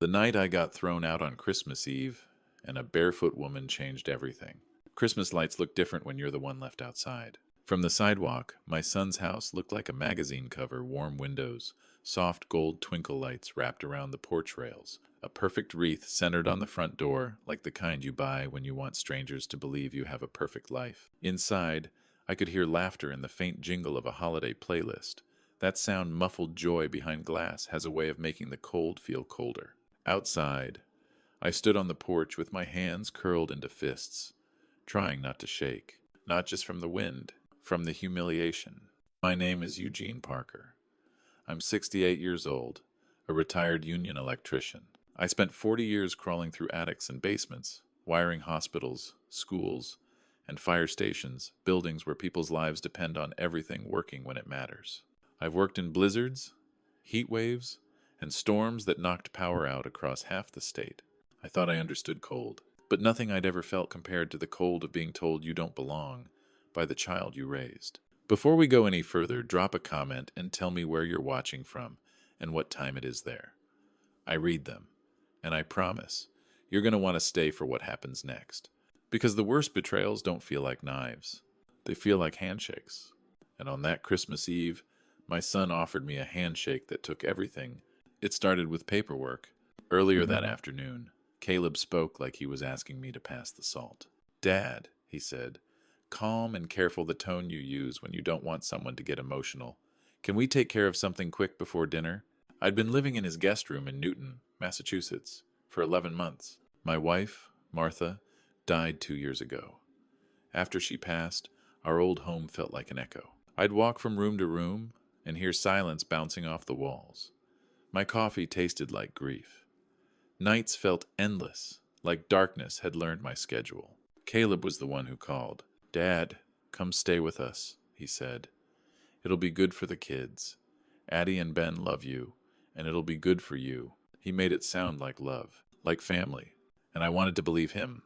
The night I got thrown out on Christmas Eve, and a barefoot woman changed everything. Christmas lights look different when you're the one left outside. From the sidewalk, my son's house looked like a magazine cover, warm windows, soft gold twinkle lights wrapped around the porch rails, a perfect wreath centered on the front door, like the kind you buy when you want strangers to believe you have a perfect life. Inside, I could hear laughter and the faint jingle of a holiday playlist. That sound, muffled joy behind glass, has a way of making the cold feel colder. Outside, I stood on the porch with my hands curled into fists, trying not to shake, not just from the wind, from the humiliation. My name is Eugene Parker. I'm 68 years old, a retired union electrician. I spent 40 years crawling through attics and basements, wiring hospitals, schools, and fire stations, buildings where people's lives depend on everything working when it matters. I've worked in blizzards, heat waves, and storms that knocked power out across half the state. I thought I understood cold, but nothing I'd ever felt compared to the cold of being told you don't belong by the child you raised. Before we go any further, drop a comment and tell me where you're watching from and what time it is there. I read them, and I promise you're going to want to stay for what happens next. Because the worst betrayals don't feel like knives. They feel like handshakes. And on that Christmas Eve, my son offered me a handshake that took everything. It started with paperwork. Earlier that afternoon, Caleb spoke like he was asking me to pass the salt. "Dad," he said, calm and careful the tone you use when you don't want someone to get emotional. "Can we take care of something quick before dinner?" I'd been living in his guest room in Newton, Massachusetts, for 11 months. My wife, Martha, died 2 years ago. After she passed, our old home felt like an echo. I'd walk from room to room and hear silence bouncing off the walls. My coffee tasted like grief. Nights felt endless, like darkness had learned my schedule. Caleb was the one who called. "Dad, come stay with us," he said. "It'll be good for the kids. Addie and Ben love you, and it'll be good for you." He made it sound like love, like family, and I wanted to believe him.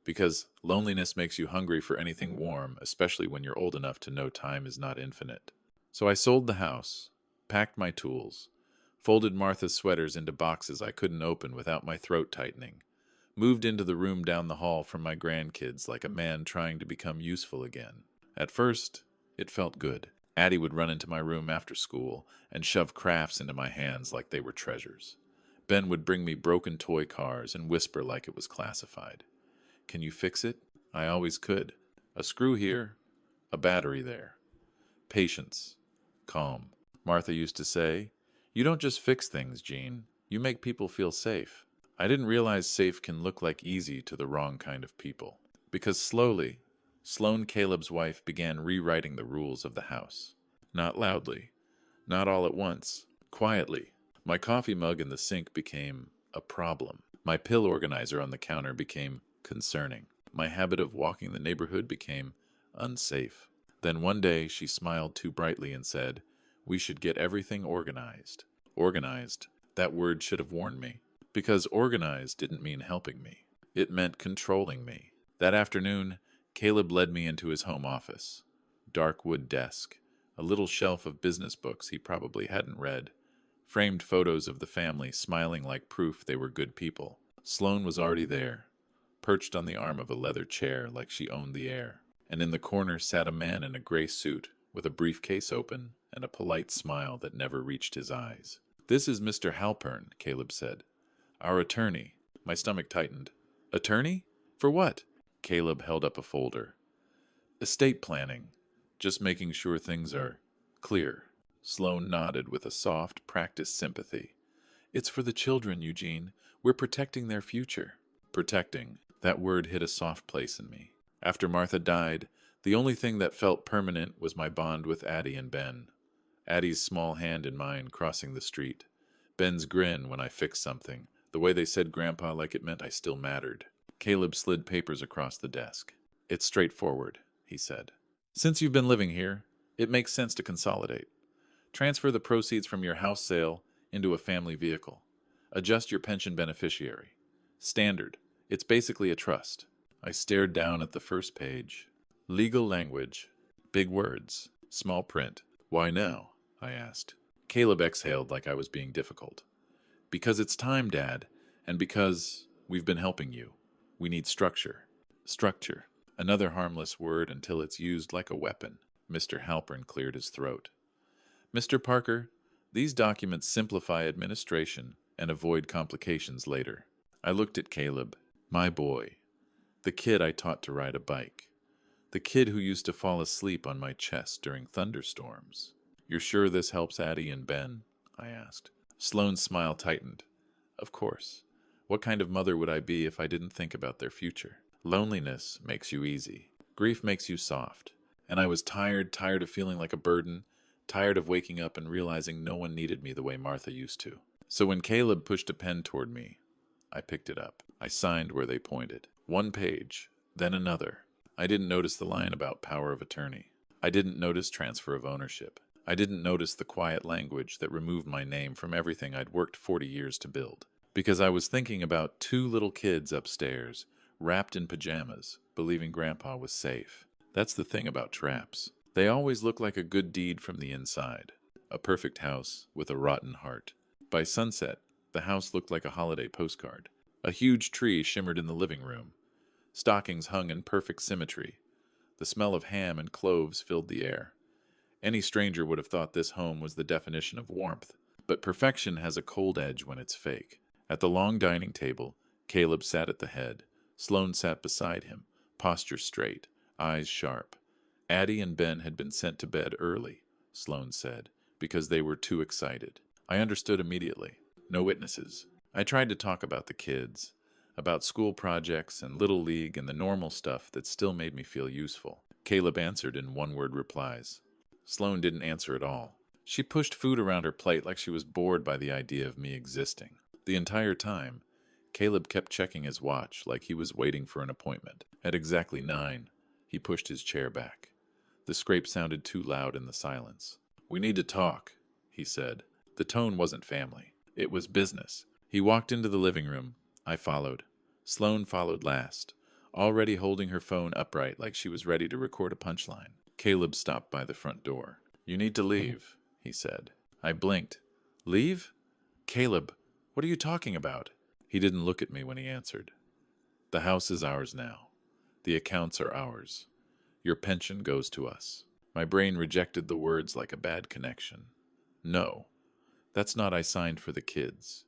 Because loneliness makes you hungry for anything warm, especially when you're old enough to know time is not infinite. So I sold the house, packed my tools, folded Martha's sweaters into boxes I couldn't open without my throat tightening, moved into the room down the hall from my grandkids like a man trying to become useful again. At first, it felt good. Addie would run into my room after school and shove crafts into my hands like they were treasures. Ben would bring me broken toy cars and whisper like it was classified. "Can you fix it?" I always could. A screw here, a battery there. Patience. Calm. Martha used to say, "You don't just fix things, Gene. You make people feel safe." I didn't realize safe can look like easy to the wrong kind of people. Because slowly, Sloane, Caleb's wife, began rewriting the rules of the house. Not loudly. Not all at once. Quietly. My coffee mug in the sink became a problem. My pill organizer on the counter became concerning. My habit of walking the neighborhood became unsafe. Then one day she smiled too brightly and said, "We should get everything organized." Organized. That word should have warned me. Because organized didn't mean helping me. It meant controlling me. That afternoon, Caleb led me into his home office. Dark wood desk. A little shelf of business books he probably hadn't read. Framed photos of the family smiling like proof they were good people. Sloane was already there, perched on the arm of a leather chair like she owned the air. And in the corner sat a man in a gray suit, with a briefcase open and a polite smile that never reached his eyes. "This is Mr. Halpern," Caleb said. "Our attorney." My stomach tightened. "Attorney? For what?" Caleb held up a folder. "Estate planning. Just making sure things are clear." Sloane nodded with a soft, practiced sympathy. "It's for the children, Eugene. We're protecting their future." Protecting. That word hit a soft place in me. After Martha died, the only thing that felt permanent was my bond with Addie and Ben. Addie's small hand in mine crossing the street. Ben's grin when I fixed something. The way they said Grandpa like it meant I still mattered. Caleb slid papers across the desk. "It's straightforward," he said. "Since you've been living here, it makes sense to consolidate. Transfer the proceeds from your house sale into a family vehicle. Adjust your pension beneficiary. Standard. It's basically a trust." I stared down at the first page. Legal language. Big words. Small print. "Why now?" I asked. Caleb exhaled like I was being difficult. Because it's time, Dad, and because we've been helping you. We need structure. Structure. Another harmless word until it's used like a weapon. Mr. Halpern cleared his throat. Mr. Parker, these documents simplify administration and avoid complications later. I looked at Caleb, my boy, the kid I taught to ride a bike, the kid who used to fall asleep on my chest during thunderstorms. You're sure this helps Addie and Ben? I asked. Sloane's smile tightened. Of course. What kind of mother would I be if I didn't think about their future? Loneliness makes you easy. Grief makes you soft. And I was tired of feeling like a burden, tired of waking up and realizing no one needed me the way Martha used to. So when Caleb pushed a pen toward me, I picked it up. I signed where they pointed. One page, then another. I didn't notice the line about power of attorney. I didn't notice transfer of ownership. I didn't notice the quiet language that removed my name from everything I'd worked 40 years to build. Because I was thinking about two little kids upstairs, wrapped in pajamas, believing Grandpa was safe. That's the thing about traps. They always look like a good deed from the inside. A perfect house with a rotten heart. By sunset, the house looked like a holiday postcard. A huge tree shimmered in the living room. Stockings hung in perfect symmetry. The smell of ham and cloves filled the air. Any stranger would have thought this home was the definition of warmth. But perfection has a cold edge when it's fake. At the long dining table, Caleb sat at the head. Sloane sat beside him, posture straight, eyes sharp. Addie and Ben had been sent to bed early, Sloane said, because they were too excited. I understood immediately. No witnesses. I tried to talk about the kids, about school projects and Little League and the normal stuff that still made me feel useful. Caleb answered in one-word replies. Sloane didn't answer at all. She pushed food around her plate like she was bored by the idea of me existing. The entire time, Caleb kept checking his watch like he was waiting for an appointment. At exactly 9, he pushed his chair back. The scrape sounded too loud in the silence. We need to talk, he said. The tone wasn't family. It was business. He walked into the living room. I followed. Sloane followed last, already holding her phone upright like she was ready to record a punchline. Caleb stopped by the front door. You need to leave, he said. I blinked. Leave? Caleb, what are you talking about? He didn't look at me when he answered. The house is ours now. The accounts are ours. Your pension goes to us. My brain rejected the words like a bad connection. No, that's not I signed for the kids.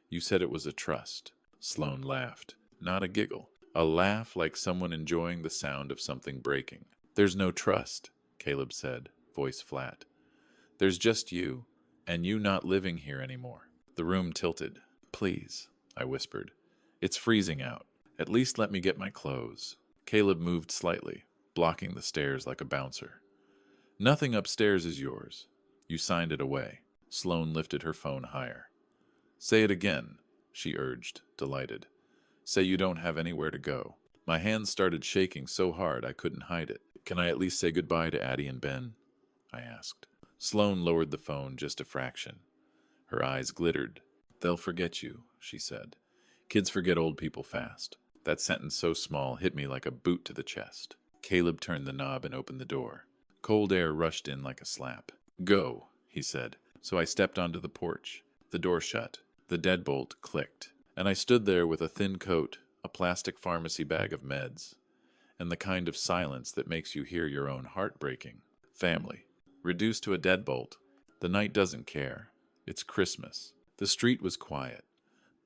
You said it was a trust. Sloane laughed. Not a giggle. A laugh like someone enjoying the sound of something breaking. There's no trust, Caleb said, voice flat. There's just you, and you not living here anymore. The room tilted. Please, I whispered. It's freezing out. At least let me get my clothes. Caleb moved slightly, blocking the stairs like a bouncer. Nothing upstairs is yours. You signed it away. Sloane lifted her phone higher. Say it again, she urged, delighted. Say you don't have anywhere to go. My hands started shaking so hard I couldn't hide it. Can I at least say goodbye to Addie and Ben? I asked. Sloane lowered the phone just a fraction. Her eyes glittered. They'll forget you, she said. Kids forget old people fast. That sentence so small hit me like a boot to the chest. Caleb turned the knob and opened the door. Cold air rushed in like a slap. Go, he said. So I stepped onto the porch. The door shut. The deadbolt clicked. And I stood there with a thin coat, a plastic pharmacy bag of meds, and the kind of silence that makes you hear your own heart breaking. Family. Reduced to a deadbolt. The night doesn't care. It's Christmas. The street was quiet,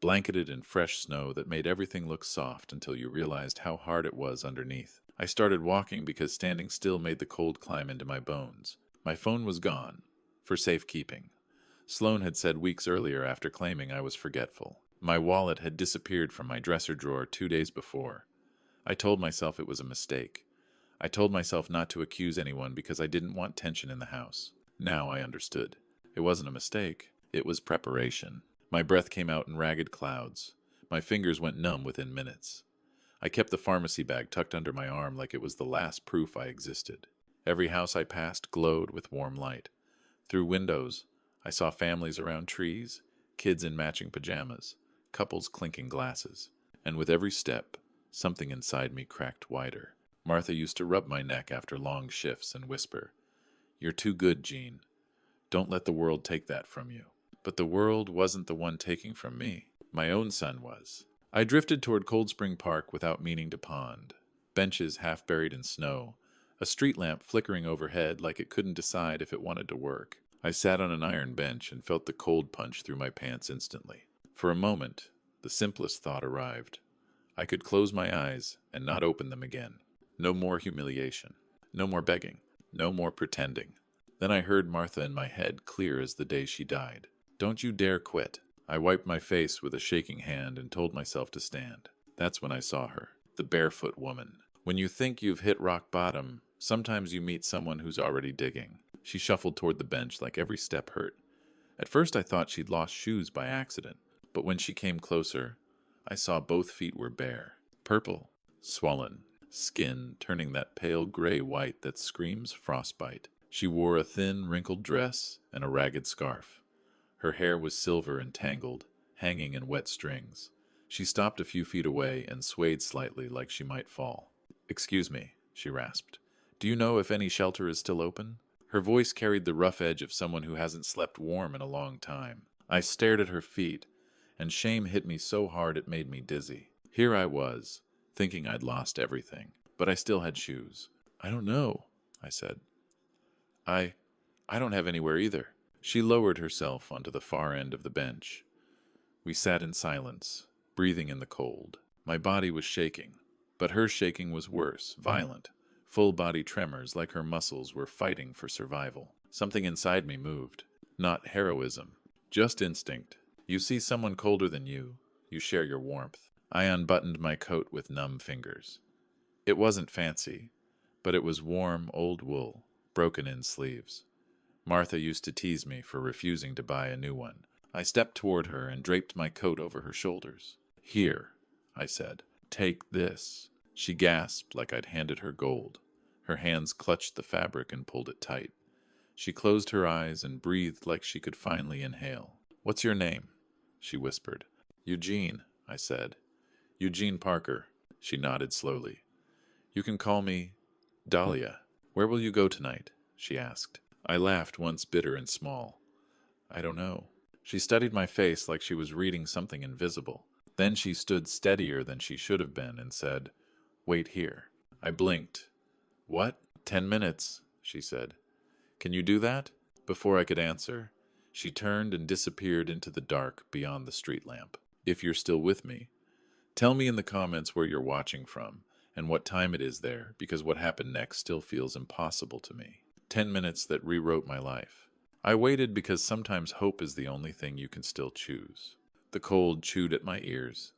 blanketed in fresh snow that made everything look soft until you realized how hard it was underneath. I started walking because standing still made the cold climb into my bones. My phone was gone, for safekeeping. Sloane had said weeks earlier after claiming I was forgetful. My wallet had disappeared from my dresser drawer 2 days before. I told myself it was a mistake. I told myself not to accuse anyone because I didn't want tension in the house. Now I understood. It wasn't a mistake. It was preparation. My breath came out in ragged clouds. My fingers went numb within minutes. I kept the pharmacy bag tucked under my arm like it was the last proof I existed. Every house I passed glowed with warm light. Through windows, I saw families around trees, kids in matching pajamas, couples clinking glasses. And with every step, something inside me cracked wider. Martha used to rub my neck after long shifts and whisper, "You're too good, Jean. Don't let the world take that from you." But the world wasn't the one taking from me. My own son was. I drifted toward Cold Spring Park without meaning to pond. Benches half buried in snow. A street lamp flickering overhead like it couldn't decide if it wanted to work. I sat on an iron bench and felt the cold punch through my pants instantly. For a moment, the simplest thought arrived. I could close my eyes and not open them again. No more humiliation. No more begging. No more pretending. Then I heard Martha in my head, clear as the day she died. Don't you dare quit. I wiped my face with a shaking hand and told myself to stand. That's when I saw her, the barefoot woman. When you think you've hit rock bottom, sometimes you meet someone who's already digging. She shuffled toward the bench like every step hurt. At first I thought she'd lost shoes by accident, but when she came closer, I saw both feet were bare, purple, swollen, skin turning that pale gray white that screams frostbite. She wore a thin, wrinkled dress and a ragged scarf. Her hair was silver and tangled, hanging in wet strings. She stopped a few feet away and swayed slightly like she might fall. "Excuse me," she rasped. "Do you know if any shelter is still open?" Her voice carried the rough edge of someone who hasn't slept warm in a long time. I stared at her feet, and shame hit me so hard it made me dizzy. Here I was, thinking I'd lost everything, but I still had shoes. "I don't know," I said. I don't have anywhere either." She lowered herself onto the far end of the bench. We sat in silence, breathing in the cold. My body was shaking, but her shaking was worse, violent. Full-body tremors like her muscles were fighting for survival. Something inside me moved. Not heroism, just instinct. You see someone colder than you share your warmth. I unbuttoned my coat with numb fingers. It wasn't fancy, but it was warm old wool, broken-in sleeves. Martha used to tease me for refusing to buy a new one. I stepped toward her and draped my coat over her shoulders. "Here," I said. "Take this." She gasped like I'd handed her gold. Her hands clutched the fabric and pulled it tight. She closed her eyes and breathed like she could finally inhale. "What's your name?" she whispered. "Eugene," I said. "Eugene Parker." She nodded slowly. "You can call me Dahlia." "Where will you go tonight?" she asked. I laughed, once bitter and small. "I don't know." She studied my face like she was reading something invisible. Then she stood steadier than she should have been and said, "Wait here." I blinked. "What?" "10 minutes," she said. "Can you do that?" Before I could answer, she turned and disappeared into the dark beyond the street lamp. If you're still with me, tell me in the comments where you're watching from and what time it is there, because what happened next still feels impossible to me. 10 minutes that rewrote my life. I waited because sometimes hope is the only thing you can still choose. The cold chewed at my ears.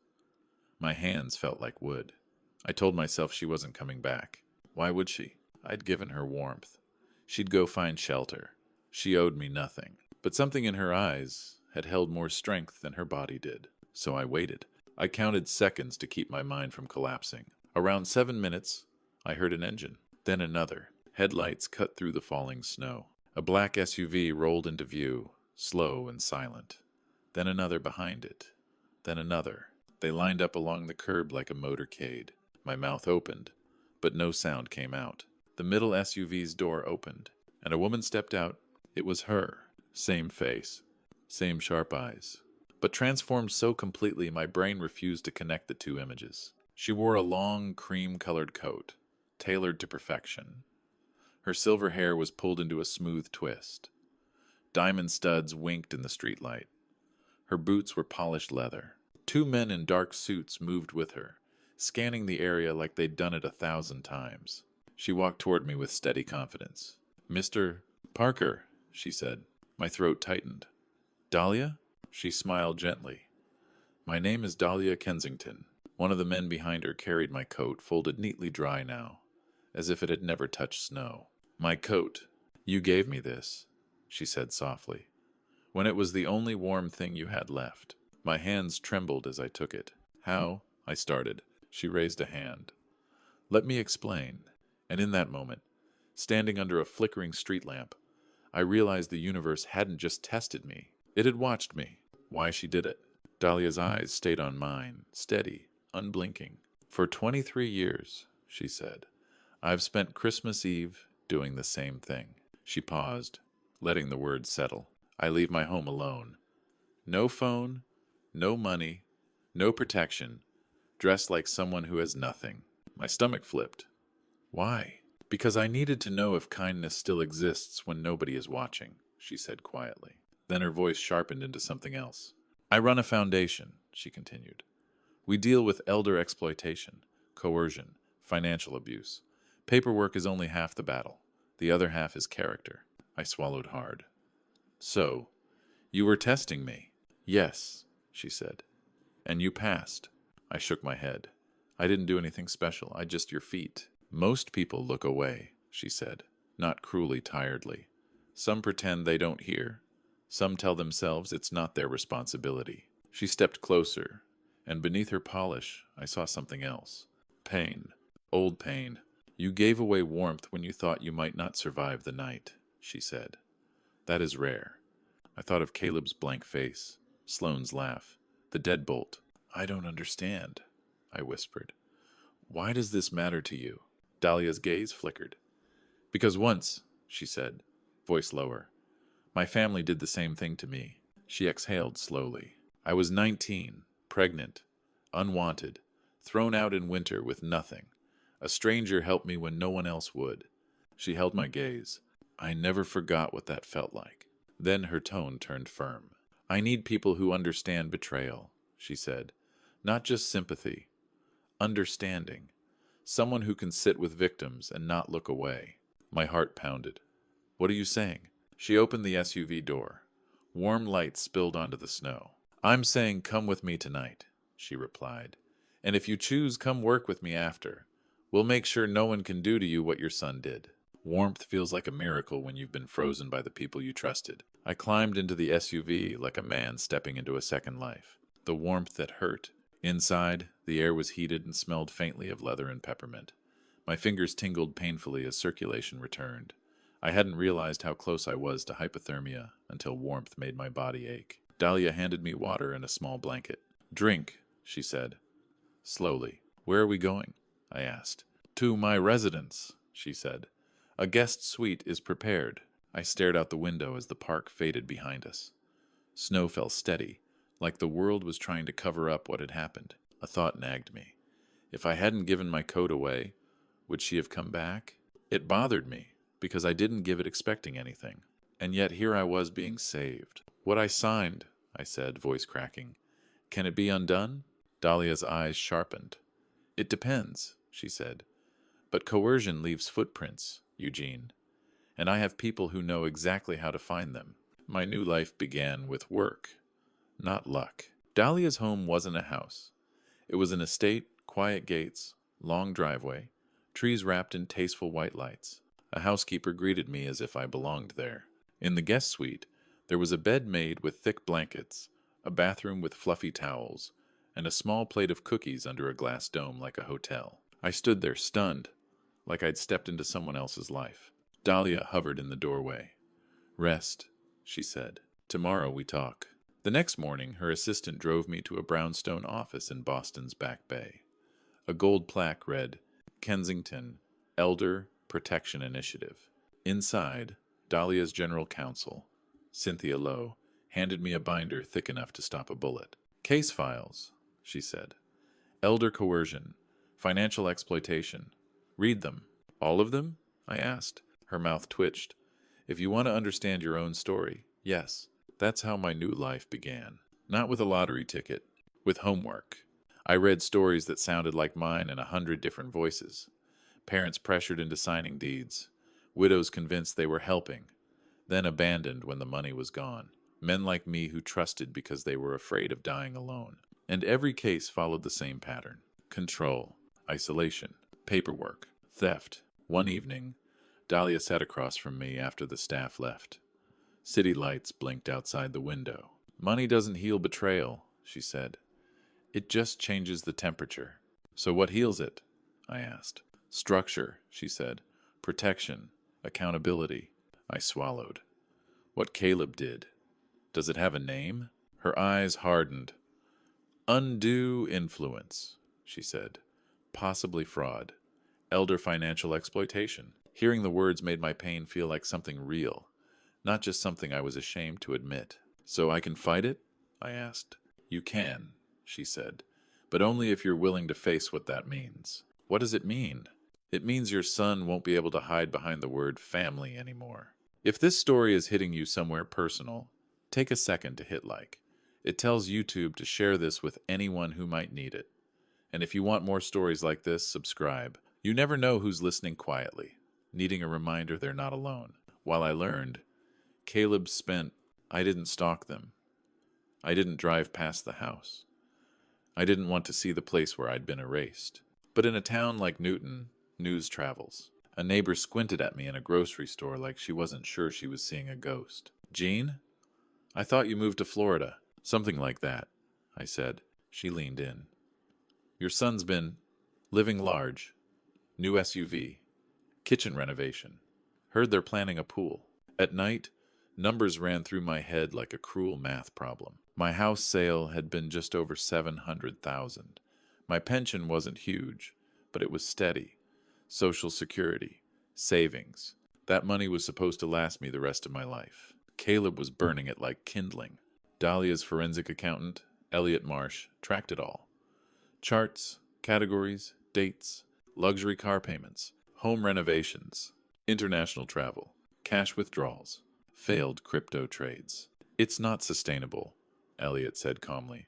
My hands felt like wood. I told myself she wasn't coming back. Why would she? I'd given her warmth. She'd go find shelter. She owed me nothing. But something in her eyes had held more strength than her body did. So I waited. I counted seconds to keep my mind from collapsing. Around 7 minutes, I heard an engine. Then another. Headlights cut through the falling snow. A black SUV rolled into view, slow and silent. Then another behind it. Then another. They lined up along the curb like a motorcade. My mouth opened, but no sound came out. The middle SUV's door opened, and a woman stepped out. It was her. Same face. Same sharp eyes. But transformed so completely my brain refused to connect the two images. She wore a long, cream-colored coat, tailored to perfection. Her silver hair was pulled into a smooth twist. Diamond studs winked in the streetlight. Her boots were polished leather. 2 men in dark suits moved with her, scanning the area like they'd done it 1,000 times. She walked toward me with steady confidence. "Mr. Parker," she said. My throat tightened. "Dahlia?" She smiled gently. "My name is Dahlia Kensington." One of the men behind her carried my coat, folded neatly dry now, as if it had never touched snow. "My coat. You gave me this," she said softly, "when it was the only warm thing you had left." My hands trembled as I took it. "How?" I started. She raised a hand. "Let me explain." And in that moment, standing under a flickering street lamp, I realized the universe hadn't just tested me. It had watched me. Why she did it. Dahlia's eyes stayed on mine, steady, unblinking. "For 23 years, she said, "I've spent Christmas Eve doing the same thing." She paused, letting the words settle. "I leave my home alone. No phone, no money, no protection, dressed like someone who has nothing. My stomach flipped. Why? Because I needed to know if kindness still exists when nobody is watching, she said quietly. Then her voice sharpened into something else. I run a foundation, she continued. We deal with elder exploitation, coercion, financial abuse. Paperwork is only half the battle. The other half is character. I swallowed hard. So, you were testing me? Yes, she said. And you passed. I shook my head. I didn't do anything special. I just your feet. Most people look away, she said, not cruelly tiredly. Some pretend they don't hear. Some tell themselves it's not their responsibility. She stepped closer, and beneath her polish, I saw something else. Pain. Old pain. You gave away warmth when you thought you might not survive the night, she said. That is rare. I thought of Caleb's blank face, Sloane's laugh, the deadbolt. I don't understand, I whispered. Why does this matter to you? Dahlia's gaze flickered. Because once, she said, voice lower, my family did the same thing to me. She exhaled slowly. I was 19, pregnant, unwanted, thrown out in winter with nothing. A stranger helped me when no one else would. She held my gaze. I never forgot what that felt like. Then her tone turned firm. I need people who understand betrayal, she said. Not just sympathy. Understanding. Someone who can sit with victims and not look away. My heart pounded. What are you saying? She opened the SUV door. Warm light spilled onto the snow. I'm saying come with me tonight, she replied. And if you choose, come work with me after. We'll make sure no one can do to you what your son did. Warmth feels like a miracle when you've been frozen by the people you trusted. I climbed into the SUV like a man stepping into a second life. The warmth that hurt. Inside, the air was heated and smelled faintly of leather and peppermint. My fingers tingled painfully as circulation returned. I hadn't realized how close I was to hypothermia until warmth made my body ache. Dahlia handed me water and a small blanket. Drink, she said. Slowly. Where are we going? I asked. To my residence, she said. A guest suite is prepared. I stared out the window as the park faded behind us. Snow fell steady, like the world was trying to cover up what had happened. A thought nagged me. If I hadn't given my coat away, would she have come back? It bothered me, because I didn't give it expecting anything. And yet here I was being saved. What I signed, I said, voice cracking. Can it be undone? Dahlia's eyes sharpened. It depends, she said. But coercion leaves footprints, Eugene. And I have people who know exactly how to find them. My new life began with work, not luck. Dahlia's home wasn't a house. It was an estate, quiet gates, long driveway, trees wrapped in tasteful white lights. A housekeeper greeted me as if I belonged there. In the guest suite, there was a bed made with thick blankets, a bathroom with fluffy towels, and a small plate of cookies under a glass dome like a hotel. I stood there stunned, like I'd stepped into someone else's life. Dahlia hovered in the doorway. Rest, she said. Tomorrow we talk. The next morning, her assistant drove me to a brownstone office in Boston's Back Bay. A gold plaque read, Kensington, Elder Protection Initiative. Inside, Dahlia's general counsel, Cynthia Lowe, handed me a binder thick enough to stop a bullet. Case files, she said. Elder coercion, financial exploitation. Read them. All of them? I asked. Her mouth twitched. If you want to understand your own story, yes. That's how my new life began. Not with a lottery ticket, with homework. I read stories that sounded like mine in 100 different voices. Parents pressured into signing deeds. Widows convinced they were helping, then abandoned when the money was gone. Men like me who trusted because they were afraid of dying alone. And every case followed the same pattern. Control, isolation, paperwork, theft. One evening, Dahlia sat across from me after the staff left. City lights blinked outside the window. Money doesn't heal betrayal, she said. It just changes the temperature. So what heals it? I asked. Structure, she said. Protection, accountability. I swallowed. What Caleb did. Does it have a name? Her eyes hardened. Undue influence, she said. Possibly fraud. Elder financial exploitation. Hearing the words made my pain feel like something real, not just something I was ashamed to admit. So I can fight it? I asked. You can, she said, but only if you're willing to face what that means. What does it mean? It means your son won't be able to hide behind the word family anymore. If this story is hitting you somewhere personal, take a second to hit like. It tells YouTube to share this with anyone who might need it. And if you want more stories like this, subscribe. You never know who's listening quietly, needing a reminder they're not alone. While I learned, Caleb spent, I didn't stalk them. I didn't drive past the house. I didn't want to see the place where I'd been erased. But in a town like Newton, news travels. A neighbor squinted at me in a grocery store like she wasn't sure she was seeing a ghost. Jean? I thought you moved to Florida. Something like that, I said. She leaned in. Your son's been living large. New SUV. Kitchen renovation. Heard they're planning a pool. At night, numbers ran through my head like a cruel math problem. My house sale had been just over $700,000. My pension wasn't huge, but it was steady. Social security. Savings. That money was supposed to last me the rest of my life. Caleb was burning it like kindling. Dahlia's forensic accountant, Elliot Marsh, tracked it all. Charts, categories, dates, luxury car payments, home renovations, international travel, cash withdrawals, failed crypto trades. It's not sustainable, Elliot said calmly.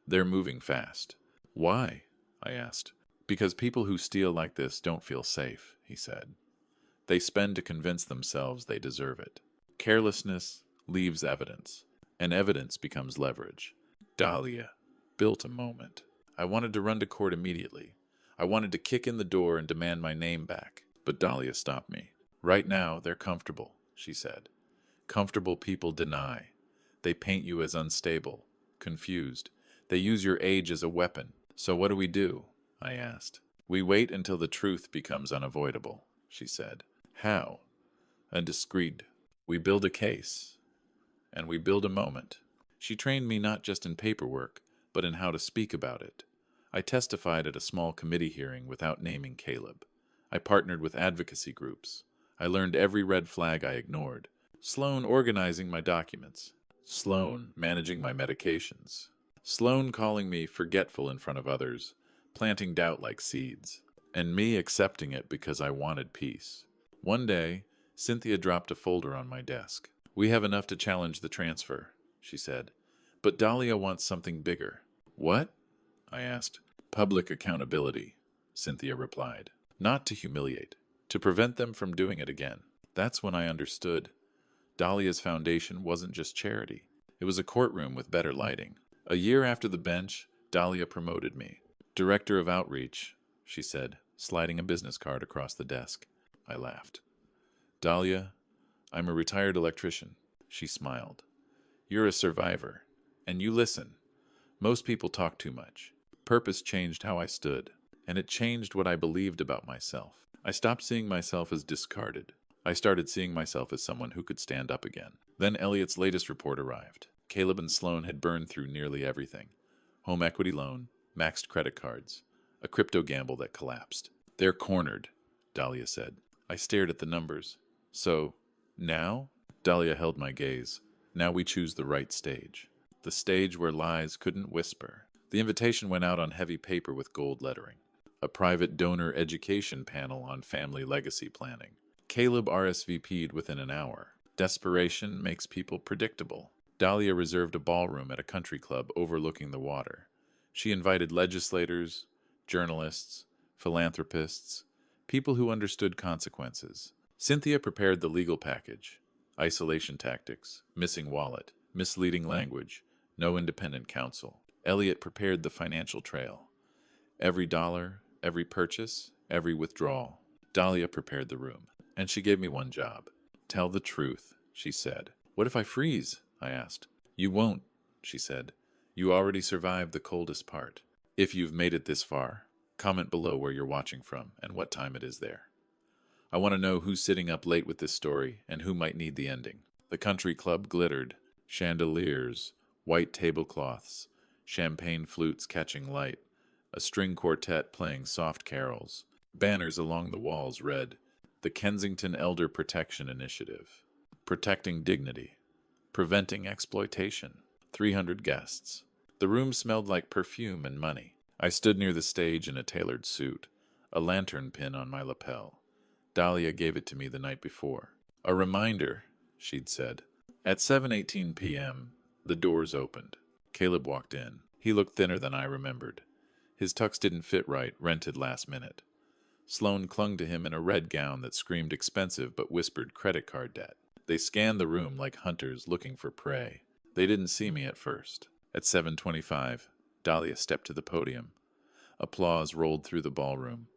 They're moving fast. Why? I asked. Because people who steal like this don't feel safe, he said. They spend to convince themselves they deserve it. Carelessness leaves evidence, and evidence becomes leverage. Dahlia built a moment. I wanted to run to court immediately. I wanted to kick in the door and demand my name back, but Dahlia stopped me. Right now, they're comfortable, she said. Comfortable people deny. They paint you as unstable, confused. They use your age as a weapon. So what do? I asked. We wait until the truth becomes unavoidable, she said. How? A discreet. We build a case. And we build a moment. She trained me not just in paperwork, but in how to speak about it. I testified at a small committee hearing without naming Caleb. I partnered with advocacy groups. I learned every red flag I ignored. Sloan organizing my documents. Sloan managing my medications. Sloan calling me forgetful in front of others, planting doubt like seeds. And me accepting it because I wanted peace. One day, Cynthia dropped a folder on my desk. We have enough to challenge the transfer, she said. But Dahlia wants something bigger. What? I asked. Public accountability, Cynthia replied. Not to humiliate, to prevent them from doing it again. That's when I understood. Dahlia's foundation wasn't just charity. It was a courtroom with better lighting. A year after the bench, Dahlia promoted me. Director of Outreach, she said, sliding a business card across the desk. I laughed. Dahlia, I'm a retired electrician. She smiled. You're a survivor, and you listen. Most people talk too much. Purpose changed how I stood, and it changed what I believed about myself. I stopped seeing myself as discarded. I started seeing myself as someone who could stand up again. Then Elliot's latest report arrived. Caleb and Sloan had burned through nearly everything. Home equity loan, maxed credit cards, a crypto gamble that collapsed. They're cornered, Dahlia said. I stared at the numbers. So, now? Dahlia held my gaze. Now we choose the right stage. The stage where lies couldn't whisper. The invitation went out on heavy paper with gold lettering. A private donor education panel on family legacy planning. Caleb RSVP'd within an hour. Desperation makes people predictable. Dahlia reserved a ballroom at a country club overlooking the water. She invited legislators, journalists, philanthropists, people who understood consequences. Cynthia prepared the legal package. Isolation tactics, missing wallet, misleading language, no independent counsel. Elliot prepared the financial trail. Every dollar, every purchase, every withdrawal. Dahlia prepared the room. And she gave me one job. Tell the truth, she said. What if I freeze? I asked. You won't, she said. You already survived the coldest part. If you've made it this far, comment below where you're watching from and what time it is there. I want to know who's sitting up late with this story and who might need the ending. The country club glittered. Chandeliers, white tablecloths, champagne flutes catching light, a string quartet playing soft carols. Banners along the walls read, The Kensington Elder Protection Initiative. Protecting dignity. Preventing exploitation. 300 guests. The room smelled like perfume and money. I stood near the stage in a tailored suit, a lantern pin on my lapel. Dahlia gave it to me the night before. A reminder, she'd said. At 7:18 p.m., the doors opened. Caleb walked in. He looked thinner than I remembered. His tux didn't fit right, rented last minute. Sloane clung to him in a red gown that screamed expensive but whispered credit card debt. They scanned the room like hunters looking for prey. They didn't see me at first. At 7:25, Dahlia stepped to the podium. Applause rolled through the ballroom.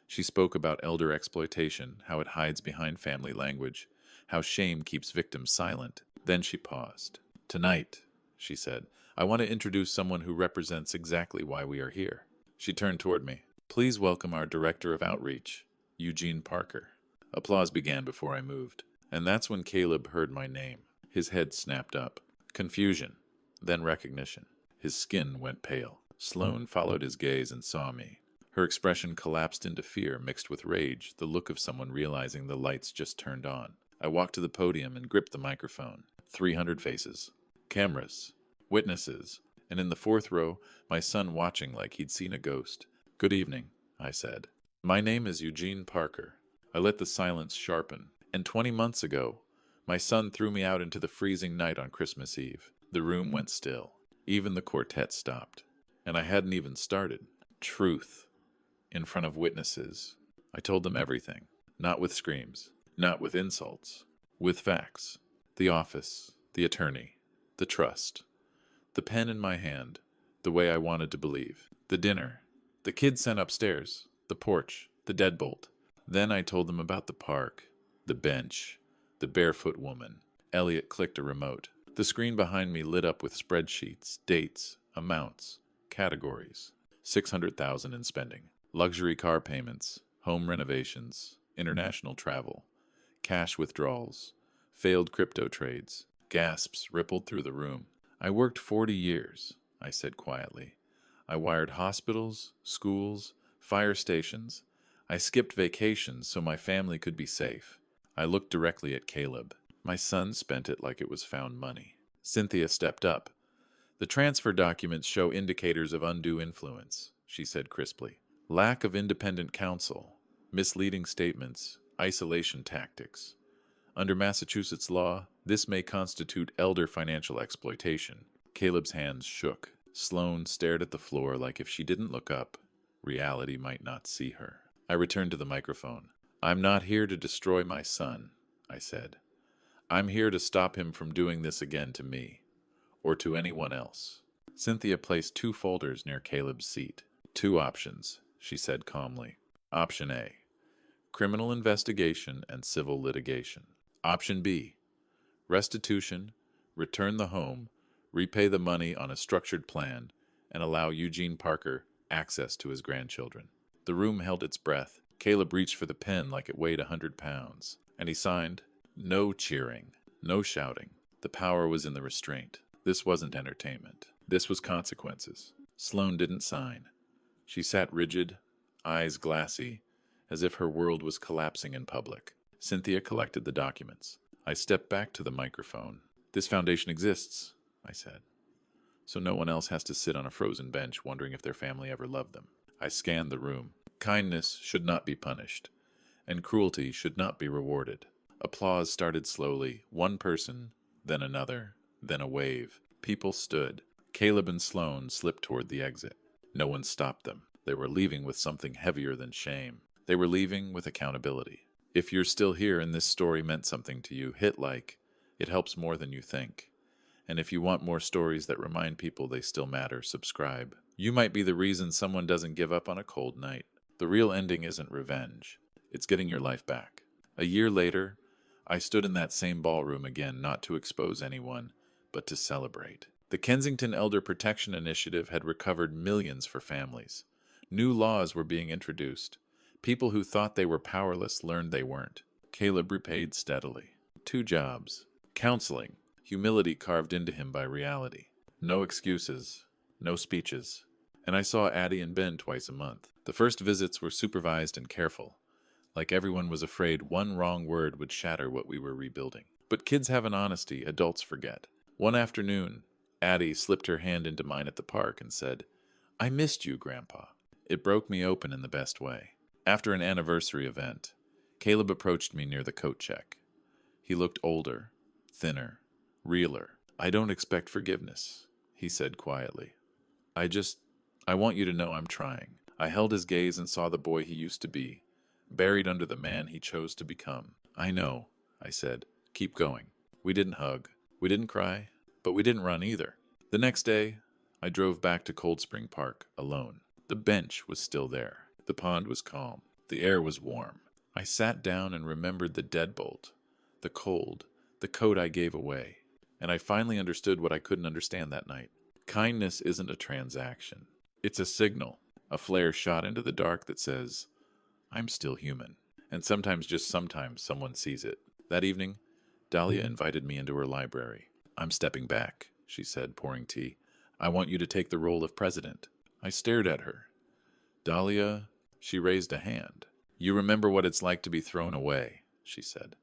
She spoke about elder exploitation, how it hides behind family language, how shame keeps victims silent. Then she paused. "Tonight," she said, "I want to introduce someone who represents exactly why we are here." She turned toward me. "Please welcome our Director of Outreach, Eugene Parker." Applause began before I moved. And that's when Caleb heard my name. His head snapped up. Confusion, then recognition. His skin went pale. Sloane followed his gaze and saw me. Her expression collapsed into fear mixed with rage, the look of someone realizing the lights just turned on. I walked to the podium and gripped the microphone. 300 faces. Cameras. Witnesses. And in the fourth row, my son watching like he'd seen a ghost. "Good evening," I said. "My name is Eugene Parker." I let the silence sharpen. And 20 months ago, my son threw me out into the freezing night on Christmas Eve. The room went still. Even the quartet stopped. And I hadn't even started. Truth. In front of witnesses. I told them everything. Not with screams. Not with insults. With facts. The office. The attorney. The trust. The pen in my hand. The way I wanted to believe. The dinner. The kids sent upstairs. The porch. The deadbolt. Then I told them about the park. The bench. The barefoot woman. Elliot clicked a remote. The screen behind me lit up with spreadsheets, dates, amounts, categories. 600,000 in spending. Luxury car payments, home renovations, international travel, cash withdrawals, failed crypto trades. Gasps rippled through the room. "I worked 40 years, I said quietly. "I wired hospitals, schools, fire stations. I skipped vacations so my family could be safe." I looked directly at Caleb. My son spent it like it was found money. Cynthia stepped up. "The transfer documents show indicators of undue influence," she said crisply. "Lack of independent counsel, misleading statements, isolation tactics. Under Massachusetts law, this may constitute elder financial exploitation." Caleb's hands shook. Sloane stared at the floor like if she didn't look up, reality might not see her. I returned to the microphone. "I'm not here to destroy my son," I said. "I'm here to stop him from doing this again to me, or to anyone else." Cynthia placed 2 folders near Caleb's seat. "2 options," she said calmly. "Option A, criminal investigation and civil litigation. Option B, restitution, return the home, repay the money on a structured plan, and allow Eugene Parker access to his grandchildren." The room held its breath. Caleb reached for the pen like it weighed 100 pounds, and he signed. No cheering, no shouting. The power was in the restraint. This wasn't entertainment. This was consequences. Sloane didn't sign. She sat rigid, eyes glassy, as if her world was collapsing in public. Cynthia collected the documents. I stepped back to the microphone. "This foundation exists," I said, "so no one else has to sit on a frozen bench wondering if their family ever loved them." I scanned the room. Kindness should not be punished, and cruelty should not be rewarded. Applause started slowly, one person, then another, then a wave. People stood. Caleb and Sloane slipped toward the exit. No one stopped them. They were leaving with something heavier than shame. They were leaving with accountability. If you're still here and this story meant something to you, hit like. It helps more than you think. And if you want more stories that remind people they still matter, subscribe. You might be the reason someone doesn't give up on a cold night. The real ending isn't revenge. It's getting your life back. A year later, I stood in that same ballroom again, not to expose anyone, but to celebrate. The Kensington Elder Protection Initiative had recovered millions for families. New laws were being introduced. People who thought they were powerless learned they weren't. Caleb repaid steadily. 2 jobs. Counseling. Humility carved into him by reality. No excuses. No speeches. And I saw Addie and Ben twice a month. The first visits were supervised and careful, like everyone was afraid one wrong word would shatter what we were rebuilding. But kids have an honesty adults forget. One afternoon, Addie slipped her hand into mine at the park and said, "I missed you, Grandpa." It broke me open in the best way. After an anniversary event, Caleb approached me near the coat check. He looked older, thinner, realer. "I don't expect forgiveness," he said quietly. I want you to know I'm trying." I held his gaze and saw the boy he used to be, buried under the man he chose to become. "I know," I said. "Keep going." We didn't hug. We didn't cry. But we didn't run either. The next day, I drove back to Cold Spring Park, alone. The bench was still there. The pond was calm. The air was warm. I sat down and remembered the deadbolt, the cold, the coat I gave away. And I finally understood what I couldn't understand that night. Kindness isn't a transaction. It's a signal, a flare shot into the dark that says, "I'm still human." And sometimes, just sometimes, someone sees it. That evening, Dahlia invited me into her library. "I'm stepping back," she said, pouring tea. "I want you to take the role of president." I stared at her. "Dahlia," she raised a hand. "You remember what it's like to be thrown away," she said.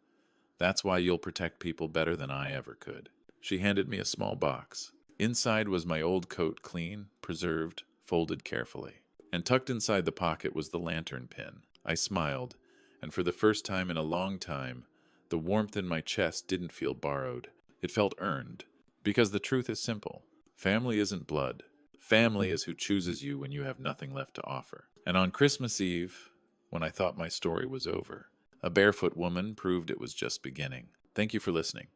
"That's why you'll protect people better than I ever could." She handed me a small box. Inside was my old coat, clean, preserved, folded carefully. And tucked inside the pocket was the lantern pin. I smiled, and for the first time in a long time, the warmth in my chest didn't feel borrowed. It felt earned. Because the truth is simple. Family isn't blood. Family is who chooses you when you have nothing left to offer. And on Christmas Eve, when I thought my story was over, a barefoot woman proved it was just beginning. Thank you for listening.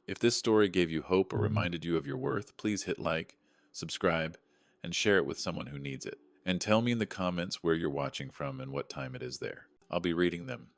If this story gave you hope or reminded you of your worth, please hit like, subscribe, and share it with someone who needs it. And tell me in the comments where you're watching from and what time it is there. I'll be reading them